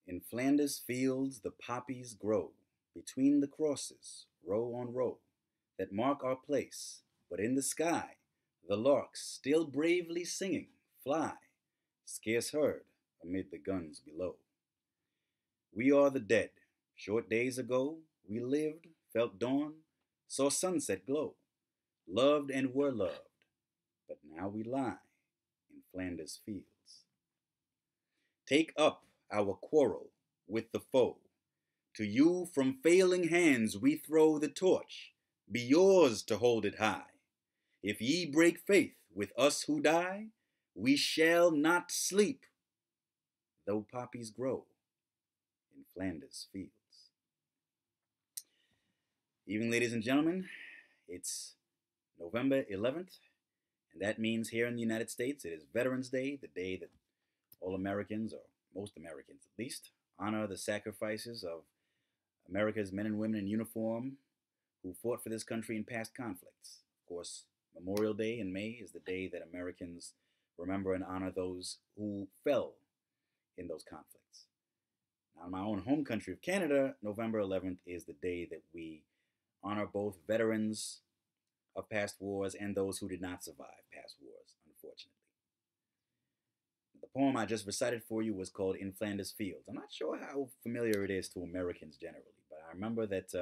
In Flanders fields the poppies grow, between the crosses, row on row, that mark our place. But in the sky, the larks, still bravely singing, fly, scarce heard amid the guns below. We are the dead. Short days ago, we lived, felt dawn, saw sunset glow, loved and were loved. But now we lie in Flanders fields. Take up our quarrel with the foe. To you from failing hands we throw the torch. Be yours to hold it high. If ye break faith with us who die, we shall not sleep, though poppies grow in Flanders fields. Evening, ladies and gentlemen. It's November 11th, and that means here in the United States it is Veterans Day, the day that all Americans, or most Americans at least, honor the sacrifices of America's men and women in uniform who fought for this country in past conflicts. Of course, Memorial Day in May is the day that Americans remember and honor those who fell in those conflicts. Now, in my own home country of Canada, November 11th is the day that we honor both veterans of past wars and those who did not survive past wars, unfortunately. The poem I just recited for you was called In Flanders Fields. I'm not sure how familiar it is to Americans generally, but I remember that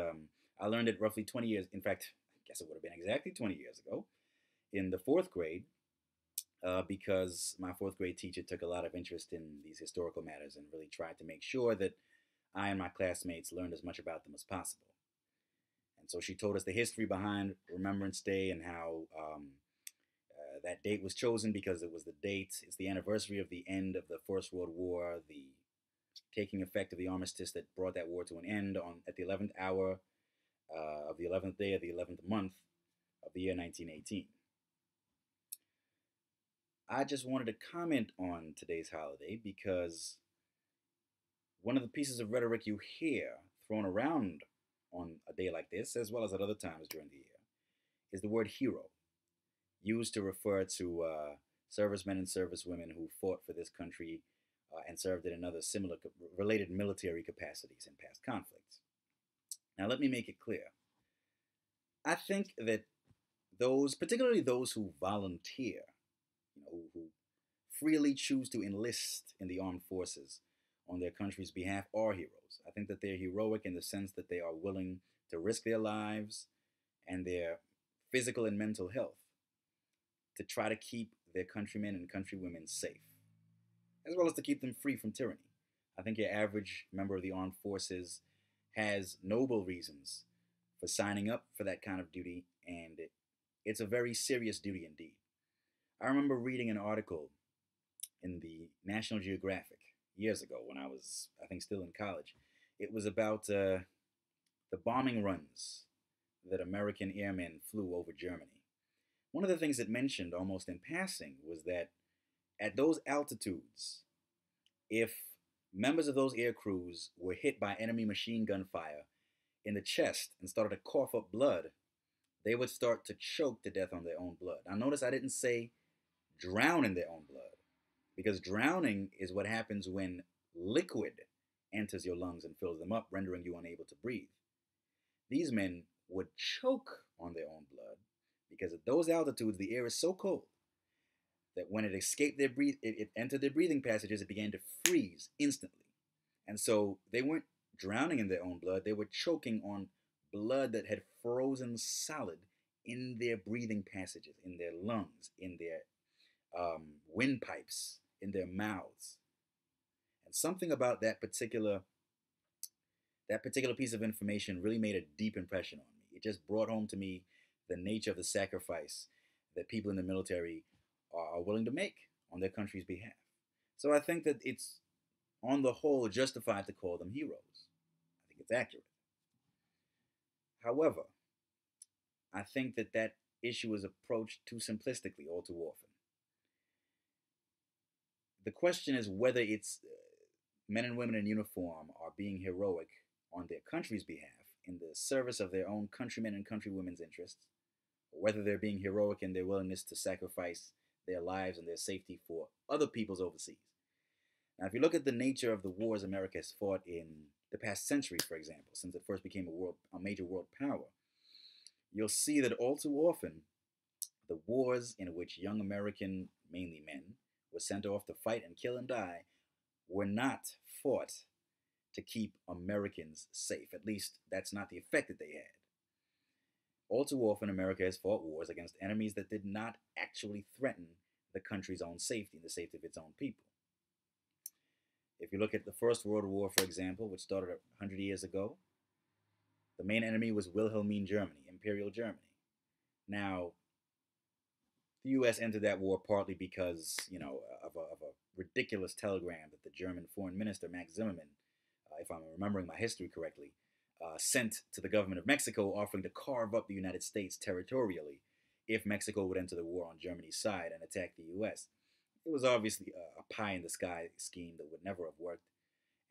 I learned it roughly 20 years, in fact, I guess it would have been exactly 20 years ago, in the fourth grade, because my fourth grade teacher took a lot of interest in these historical matters and really tried to make sure that I and my classmates learned as much about them as possible. And so she told us the history behind Remembrance Day and how that date was chosen because it was the date, it's the anniversary of the end of the First World War, the taking effect of the armistice that brought that war to an end at the 11th hour of the 11th day of the 11th month of the year 1918. I just wanted to comment on today's holiday because one of the pieces of rhetoric you hear thrown around on a day like this, as well as at other times during the year, is the word hero, used to refer to servicemen and servicewomen who fought for this country and served it in other similar related military capacities in past conflicts. Now, let me make it clear. I think that those, particularly those who volunteer, who freely choose to enlist in the armed forces on their country's behalf, are heroes. I think that they're heroic in the sense that they are willing to risk their lives and their physical and mental health to try to keep their countrymen and countrywomen safe, as well as to keep them free from tyranny. I think your average member of the armed forces has noble reasons for signing up for that kind of duty, and it's a very serious duty indeed. I remember reading an article in the National Geographic years ago when I was, I think, still in college. It was about the bombing runs that American airmen flew over Germany. One of the things it mentioned almost in passing was that at those altitudes, if members of those air crews were hit by enemy machine gun fire in the chest and started to cough up blood, they would start to choke to death on their own blood. Now, notice I didn't say drown in their own blood, because drowning is what happens when liquid enters your lungs and fills them up, rendering you unable to breathe. These men would choke on their own blood because at those altitudes the air is so cold that when it escaped it entered their breathing passages, it began to freeze instantly. And so they weren't drowning in their own blood, they were choking on blood that had frozen solid in their breathing passages, in their lungs, in their windpipes, in their mouths. And something about that particular piece of information really made a deep impression on me. It just brought home to me the nature of the sacrifice that people in the military are willing to make on their country's behalf. So I think that it's, on the whole, justified to call them heroes. I think it's accurate. However, I think that that issue is approached too simplistically all too often. The question is whether it's men and women in uniform are being heroic on their country's behalf in the service of their own countrymen and countrywomen's interests, or whether they're being heroic in their willingness to sacrifice their lives and their safety for other peoples overseas. Now, if you look at the nature of the wars America has fought in the past century, for example, since it first became a major world power, you'll see that all too often the wars in which young American, mainly men, were sent off to fight and kill and die were not fought to keep Americans safe. At least that's not the effect that they had. All too often, America has fought wars against enemies that did not actually threaten the country's own safety and the safety of its own people. If you look at the First World War, for example, which started 100 years ago, the main enemy was Wilhelmine Germany, Imperial Germany. Now, the U.S. entered that war partly because, of a ridiculous telegram that the German Foreign Minister Max Zimmermann, if I'm remembering my history correctly, sent to the government of Mexico, offering to carve up the United States territorially if Mexico would enter the war on Germany's side and attack the U.S. It was obviously a pie in the sky scheme that would never have worked,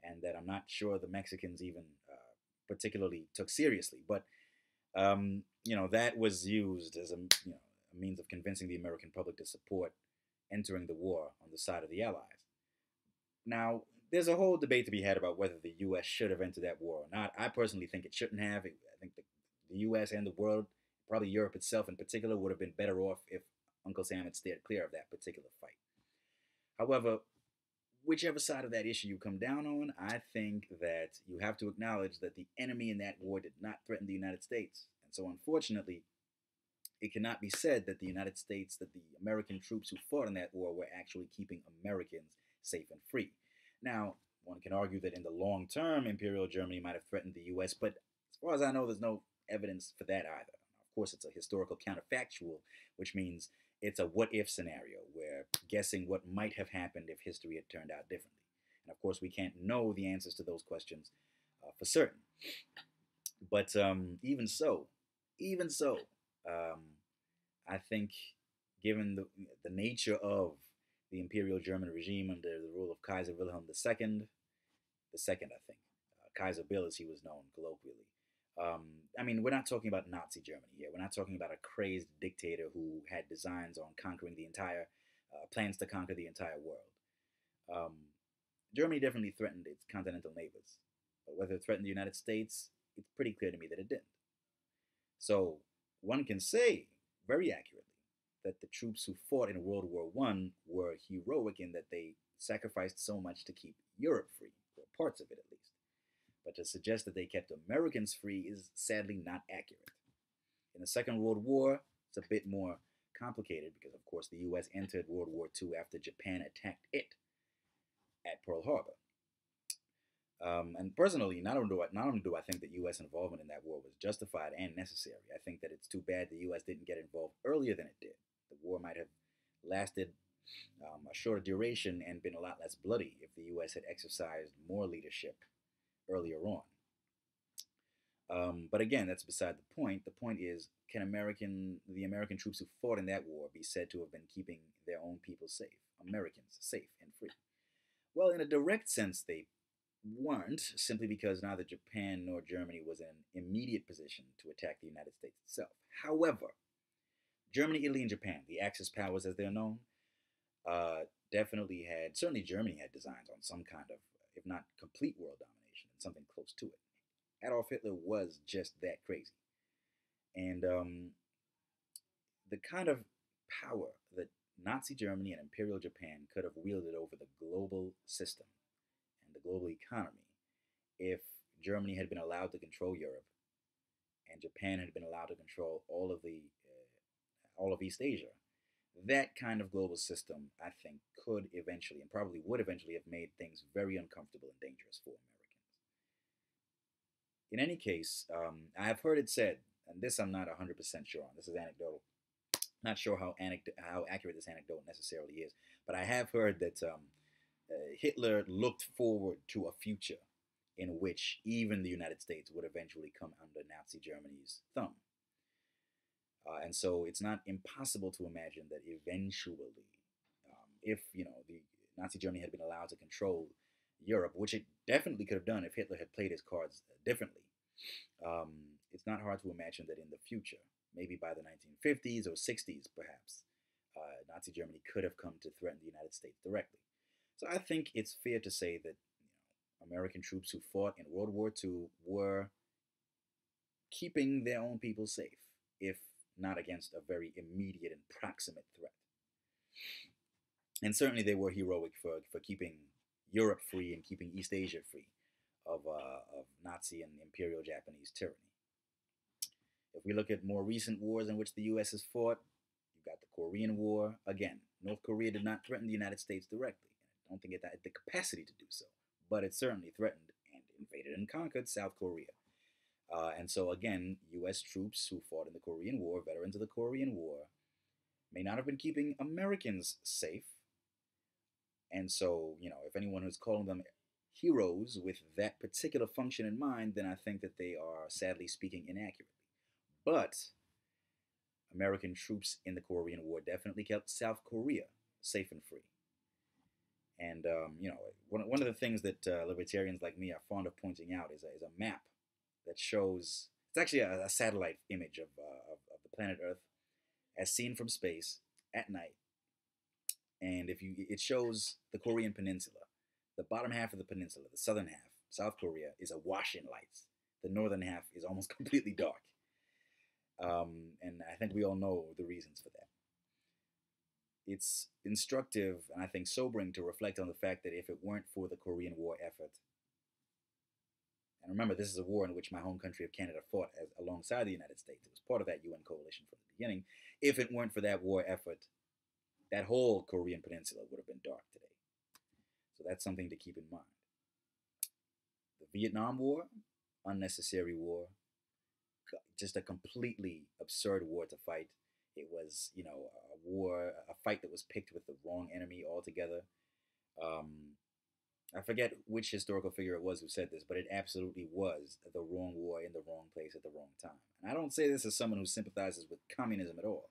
and that I'm not sure the Mexicans even particularly took seriously. But that was used as a means of convincing the American public to support entering the war on the side of the Allies. Now, there's a whole debate to be had about whether the U.S. should have entered that war or not. I personally think it shouldn't have. I think the U.S. and the world, probably Europe itself in particular, would have been better off if Uncle Sam had steered clear of that particular fight. However, whichever side of that issue you come down on, I think that you have to acknowledge that the enemy in that war did not threaten the United States. And so, unfortunately, it cannot be said that the United States, that the American troops who fought in that war were actually keeping Americans safe and free. Now, one can argue that in the long term, Imperial Germany might have threatened the U.S., but as far as I know, there's no evidence for that either. Of course, it's a historical counterfactual, which means it's a what if scenario where guessing what might have happened if history had turned out differently. And of course, we can't know the answers to those questions for certain. But even so, um, I think given the nature of the Imperial German regime under the rule of Kaiser Wilhelm the second, I think, Kaiser Bill as he was known colloquially. I mean, we're not talking about Nazi Germany here. We're not talking about a crazed dictator who had designs on conquering the entire, plans to conquer the entire world. Um, Germany definitely threatened its continental neighbors, but whether it threatened the United States, it's pretty clear to me that it didn't. So one can say very accurately that the troops who fought in World War One were heroic in that they sacrificed so much to keep Europe free, or parts of it at least. But to suggest that they kept Americans free is sadly not accurate. In the Second World War, it's a bit more complicated because, of course, the U.S. entered World War II after Japan attacked it at Pearl Harbor. And personally, not only do I think that U.S. involvement in that war was justified and necessary, I think that it's too bad the U.S. didn't get involved earlier than it did. The war might have lasted a shorter duration and been a lot less bloody if the U.S. had exercised more leadership earlier on. But again, that's beside the point. The point is, can the American troops who fought in that war be said to have been keeping their own people safe, Americans safe and free? Well, in a direct sense, they weren't, simply because neither Japan nor Germany was in an immediate position to attack the United States itself. However, Germany, Italy, and Japan, the Axis powers as they're known, certainly Germany had designs on some kind of, if not complete world domination, and something close to it. Adolf Hitler was just that crazy. And the kind of power that Nazi Germany and Imperial Japan could have wielded over the global system and the global economy if Germany had been allowed to control Europe and Japan had been allowed to control all of East Asia. That kind of global system, I think, could eventually and probably would eventually have made things very uncomfortable and dangerous for Americans. In any case, I have heard it said, and this I'm not 100% sure on, this is anecdotal, not sure how accurate this anecdote necessarily is, but I have heard that Hitler looked forward to a future in which even the United States would eventually come under Nazi Germany's thumb. And so it's not impossible to imagine that eventually, if the Nazi Germany had been allowed to control Europe, which it definitely could have done if Hitler had played his cards differently, it's not hard to imagine that in the future, maybe by the 1950s or 60s perhaps, Nazi Germany could have come to threaten the United States directly. So I think it's fair to say that American troops who fought in World War II were keeping their own people safe, if not against a very immediate and proximate threat. And certainly they were heroic for keeping Europe free and keeping East Asia free of Nazi and Imperial Japanese tyranny. If we look at more recent wars in which the U.S. has fought, you've got the Korean War. Again, North Korea did not threaten the United States directly. I don't think it had the capacity to do so, but it certainly threatened and invaded and conquered South Korea. And so, again, U.S. troops who fought in the Korean War, veterans of the Korean War, may not have been keeping Americans safe. And so, if anyone who's calling them heroes with that particular function in mind, then I think that they are sadly speaking inaccurately. But American troops in the Korean War definitely kept South Korea safe and free. And one of the things that libertarians like me are fond of pointing out is a map that shows it's actually a satellite image of the planet Earth as seen from space at night. And if you it shows the Korean Peninsula, the bottom half of the peninsula, the southern half, South Korea, is awash in lights. The northern half is almost completely dark. And I think we all know the reasons for that. It's instructive and I think sobering to reflect on the fact that if it weren't for the Korean War effort, and remember, this is a war in which my home country of Canada fought alongside the United States. It was part of that UN coalition from the beginning. If it weren't for that war effort, that whole Korean peninsula would have been dark today. So that's something to keep in mind. The Vietnam War, unnecessary war, just a completely absurd war to fight. It was, a war, a fight that was picked with the wrong enemy altogether. Um, I forget which historical figure it was who said this, but it absolutely was the wrong war in the wrong place at the wrong time. And I don't say this as someone who sympathizes with communism at all.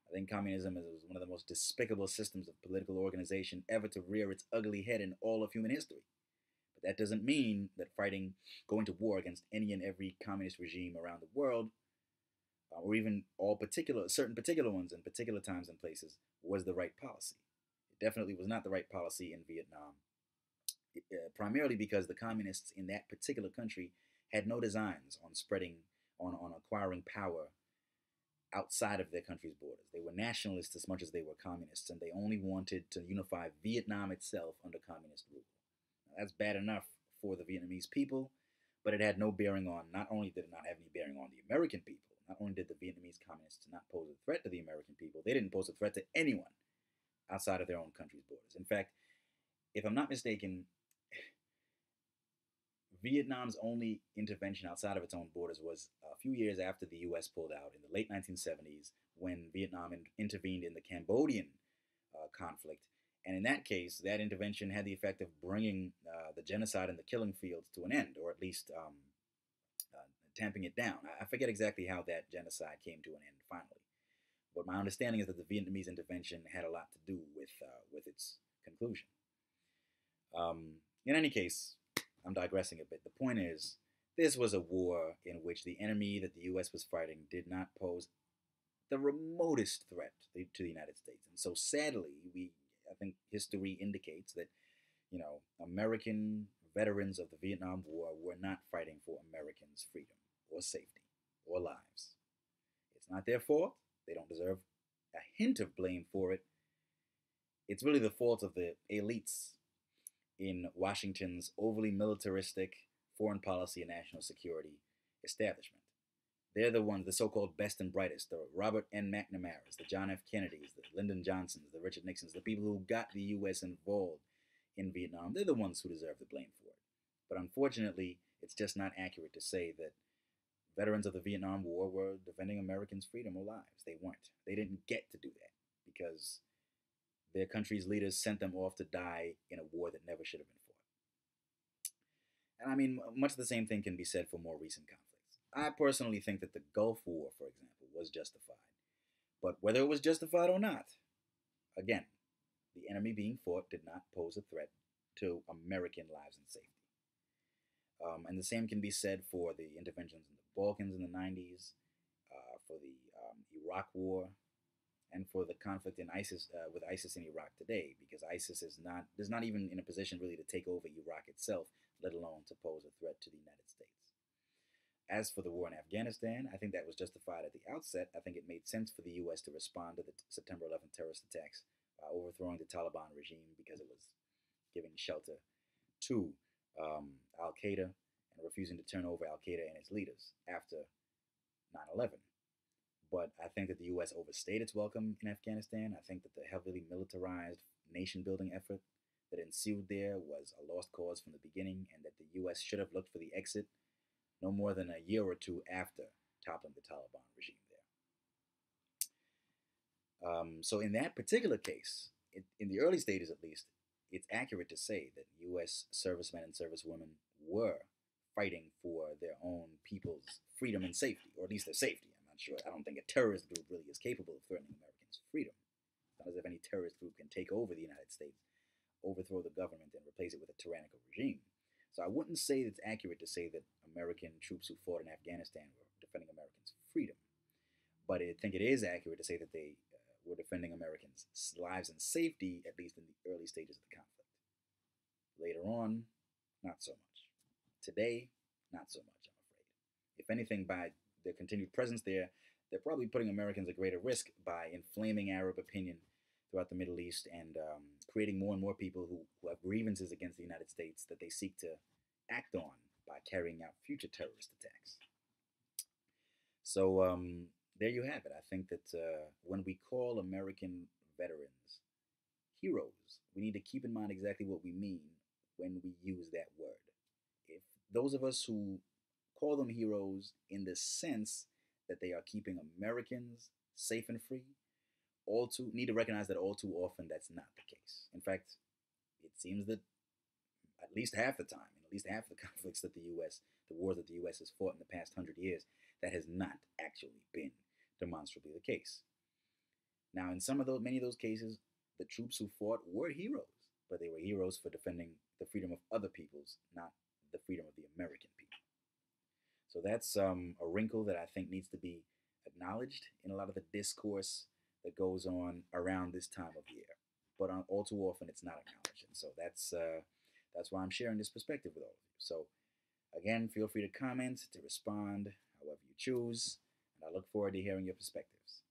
I think communism is one of the most despicable systems of political organization ever to rear its ugly head in all of human history. But that doesn't mean that going to war against any and every communist regime around the world, or even certain particular ones in particular times and places, was the right policy. It definitely was not the right policy in Vietnam, primarily because the communists in that particular country had no designs on on acquiring power outside of their country's borders. They were nationalists as much as they were communists, and they only wanted to unify Vietnam itself under communist rule. Now, that's bad enough for the Vietnamese people, but it had no bearing on, not only did it not have any bearing on the American people, not only did the Vietnamese communists not pose a threat to the American people, they didn't pose a threat to anyone outside of their own country's borders. In fact, if I'm not mistaken, Vietnam's only intervention outside of its own borders was a few years after the U.S. pulled out in the late 1970s when Vietnam intervened in the Cambodian conflict. And in that case, that intervention had the effect of bringing the genocide and the killing fields to an end, or at least uh, tamping it down. I forget exactly how that genocide came to an end finally. But my understanding is that the Vietnamese intervention had a lot to do with its conclusion. In any case, I'm digressing a bit. The point is, this was a war in which the enemy that the U.S. was fighting did not pose the remotest threat to the United States. And so sadly, I think history indicates that, American veterans of the Vietnam War were not fighting for Americans' freedom or safety or lives. It's not their fault. They don't deserve a hint of blame for it. It's really the fault of the elites in Washington's overly militaristic foreign policy and national security establishment. They're the ones, the so-called best and brightest, the Robert N. McNamara's, the John F. Kennedys, the Lyndon Johnsons, the Richard Nixons, the people who got the U.S. involved in Vietnam. They're the ones who deserve the blame for it. But unfortunately, it's just not accurate to say that veterans of the Vietnam War were defending Americans' freedom or lives. They weren't. They didn't get to do that because their country's leaders sent them off to die in a war that never should have been fought. And I mean, much the same thing can be said for more recent conflicts. I personally think that the Gulf War, for example, was justified. But whether it was justified or not, again, the enemy being fought did not pose a threat to American lives and safety. And the same can be said for the interventions in the Balkans in the 90s, for the Iraq War, and for the conflict in ISIS with ISIS in Iraq today, because ISIS is not even in a position really to take over Iraq itself, let alone to pose a threat to the United States. As for the war in Afghanistan, I think that was justified at the outset. I think it made sense for the U.S. to respond to the September 11th terrorist attacks by overthrowing the Taliban regime because it was giving shelter to Al Qaeda and refusing to turn over Al Qaeda and its leaders after 9/11. But I think that the U.S. overstayed its welcome in Afghanistan. I think that the heavily militarized nation building effort that ensued there was a lost cause from the beginning, and that the U.S. should have looked for the exit no more than a year or two after toppling the Taliban regime there. So, in that particular case, in the early stages at least, it's accurate to say that U.S. servicemen and servicewomen were fighting for their own people's freedom and safety, or at least their safety. I'm not sure. I don't think a terrorist group really is capable of threatening Americans' freedom. It's not as if any terrorist group can take over the United States, overthrow the government, and replace it with a tyrannical regime. So I wouldn't say it's accurate to say that American troops who fought in Afghanistan were defending Americans' freedom. But I think it is accurate to say that they were defending Americans' lives and safety, at least in the early stages of the conflict. Later on, not so much. Today, not so much, I'm afraid. If anything, by their continued presence there, they're probably putting Americans at greater risk by inflaming Arab opinion throughout the Middle East and creating more and more people who have grievances against the United States that they seek to act on by carrying out future terrorist attacks. So there you have it. I think that when we call American veterans heroes, we need to keep in mind exactly what we mean when we use that word. If those of us who call them heroes in the sense that they are keeping Americans safe and free, all too need to recognize that all too often that's not the case. In fact, it seems that at least half the time, in at least half the conflicts that the wars that the U.S. has fought in the past 100 years, that has not actually been demonstrably the case. Now, in many of those cases, the troops who fought were heroes, but they were heroes for defending the freedom of other peoples, not the freedom of the American people. So that's a wrinkle that I think needs to be acknowledged in a lot of the discourse that goes on around this time of year. But all too often, it's not acknowledged, and so that's why I'm sharing this perspective with all of you. So again, feel free to comment, to respond, however you choose, and I look forward to hearing your perspectives.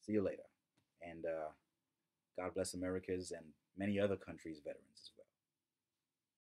See you later, and God bless America's and many other countries' veterans as well.